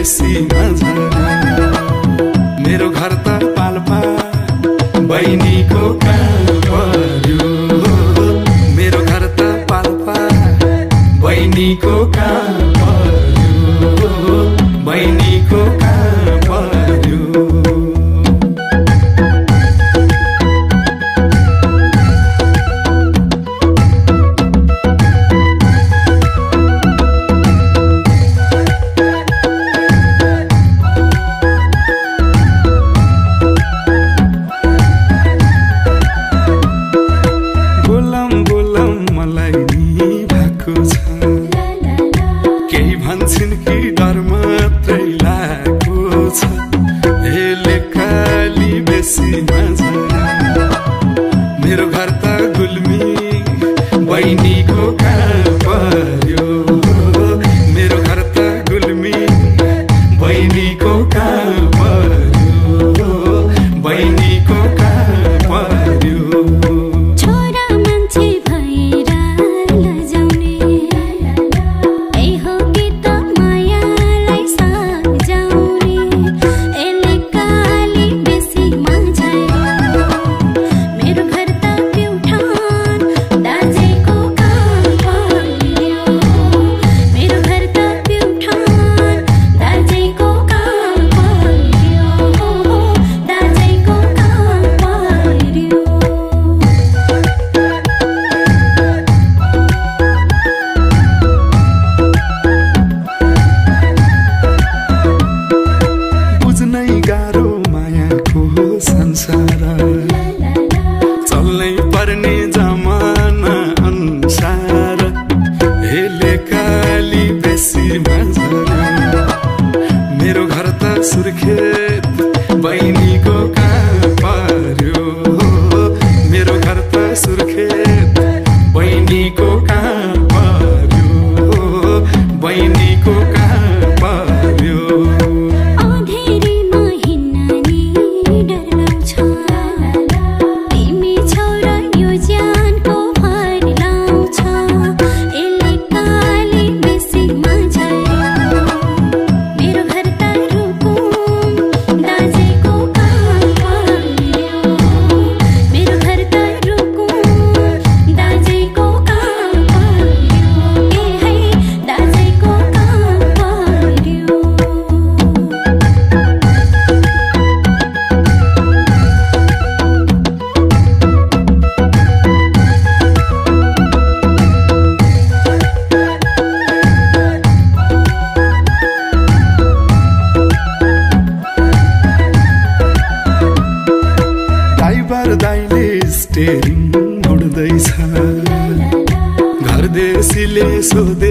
बेसी मजा। मेरो घर त पाल्पा बहिनीको काम पर्यो। मेरो घर त पाल्पा बहिनीको काम पर्यो। बहिनीको काम पर्यो। केही भन्छन् कि डर मात्रै लागेको छ। यसले काली बेसी मजा। मेरो घर त गुल्मी बहिनीको काम पर्यो। मेरो घर त गुल्मी बहिनीको काम पर्यो। बहिनीको काम पर्यो। चल्नै पर्ने जमाना अनुसार यसले काली बेसी मजा। मेरो घर त सुर्खेत बहिनीको काम पर्यो। मेरो घर त सुर्खेत बहिनीको काम पर्यो। बहिनीको काम पर्यो। दाइले स्टेरिङ उड्दैछ। घरदेशीले सोधे